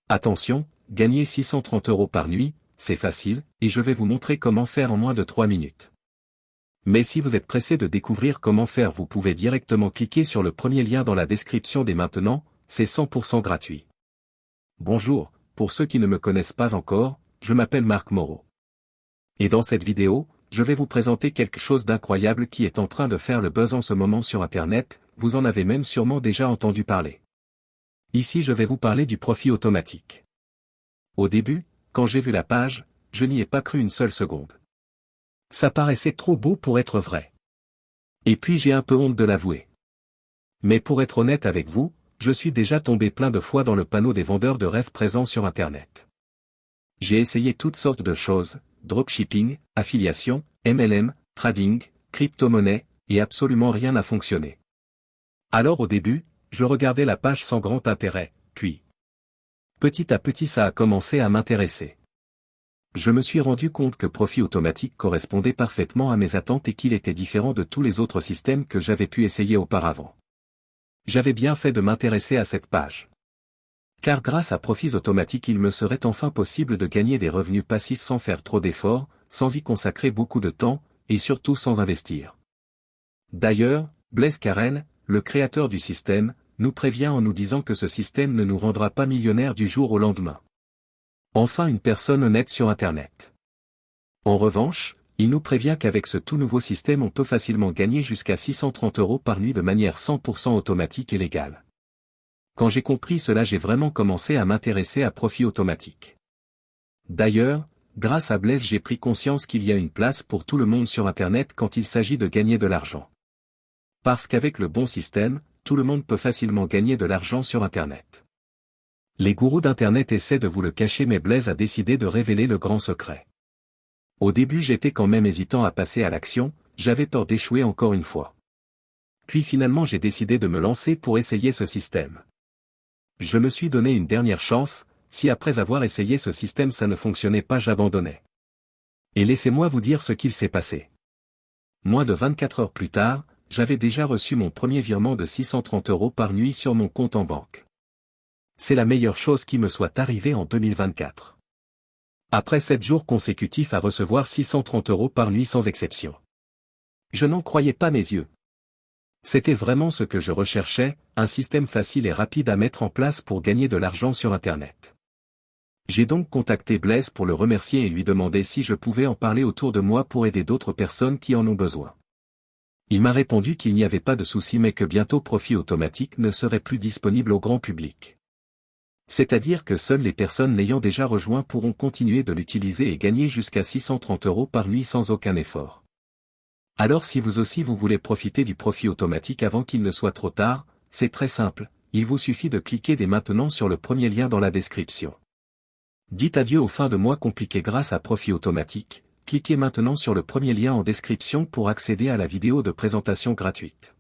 Attention, gagner 630 € par nuit, c'est facile, et je vais vous montrer comment faire en moins de 3 minutes. Mais si vous êtes pressé de découvrir comment faire, vous pouvez directement cliquer sur le premier lien dans la description dès maintenant, c'est 100% gratuit. Bonjour, pour ceux qui ne me connaissent pas encore, je m'appelle Marc Moreau. Et dans cette vidéo, je vais vous présenter quelque chose d'incroyable qui est en train de faire le buzz en ce moment sur Internet, vous en avez même sûrement déjà entendu parler. Ici je vais vous parler du profit automatique. Au début, quand j'ai vu la page, je n'y ai pas cru une seule seconde. Ça paraissait trop beau pour être vrai. Et puis j'ai un peu honte de l'avouer. Mais pour être honnête avec vous, je suis déjà tombé plein de fois dans le panneau des vendeurs de rêves présents sur Internet. J'ai essayé toutes sortes de choses, dropshipping, affiliation, MLM, trading, crypto-monnaie, et absolument rien n'a fonctionné. Alors au début, je regardais la page sans grand intérêt, puis petit à petit ça a commencé à m'intéresser. Je me suis rendu compte que Profit Automatique correspondait parfaitement à mes attentes et qu'il était différent de tous les autres systèmes que j'avais pu essayer auparavant. J'avais bien fait de m'intéresser à cette page. Car grâce à Profit Automatique il me serait enfin possible de gagner des revenus passifs sans faire trop d'efforts, sans y consacrer beaucoup de temps, et surtout sans investir. D'ailleurs, Blaise Carrel, le créateur du système, nous prévient en nous disant que ce système ne nous rendra pas millionnaires du jour au lendemain. Enfin une personne honnête sur Internet. En revanche, il nous prévient qu'avec ce tout nouveau système on peut facilement gagner jusqu'à 630 € par nuit de manière 100% automatique et légale. Quand j'ai compris cela j'ai vraiment commencé à m'intéresser à Profit Automatique. D'ailleurs, grâce à Blaise j'ai pris conscience qu'il y a une place pour tout le monde sur Internet quand il s'agit de gagner de l'argent. Parce qu'avec le bon système, tout le monde peut facilement gagner de l'argent sur Internet. Les gourous d'Internet essaient de vous le cacher mais Blaise a décidé de révéler le grand secret. Au début j'étais quand même hésitant à passer à l'action, j'avais peur d'échouer encore une fois. Puis finalement j'ai décidé de me lancer pour essayer ce système. Je me suis donné une dernière chance, si après avoir essayé ce système ça ne fonctionnait pas j'abandonnais. Et laissez-moi vous dire ce qu'il s'est passé. Moins de 24 heures plus tard, j'avais déjà reçu mon premier virement de 630 € par nuit sur mon compte en banque. C'est la meilleure chose qui me soit arrivée en 2024. Après 7 jours consécutifs à recevoir 630 € par nuit sans exception. Je n'en croyais pas mes yeux. C'était vraiment ce que je recherchais, un système facile et rapide à mettre en place pour gagner de l'argent sur Internet. J'ai donc contacté Blaise pour le remercier et lui demander si je pouvais en parler autour de moi pour aider d'autres personnes qui en ont besoin. Il m'a répondu qu'il n'y avait pas de souci mais que bientôt Profit Automatique ne serait plus disponible au grand public. C'est-à-dire que seules les personnes l'ayant déjà rejoint pourront continuer de l'utiliser et gagner jusqu'à 630 € par nuit sans aucun effort. Alors si vous aussi vous voulez profiter du Profit Automatique avant qu'il ne soit trop tard, c'est très simple, il vous suffit de cliquer dès maintenant sur le premier lien dans la description. Dites adieu aux fins de mois compliquées grâce à Profit Automatique, cliquez maintenant sur le premier lien en description pour accéder à la vidéo de présentation gratuite.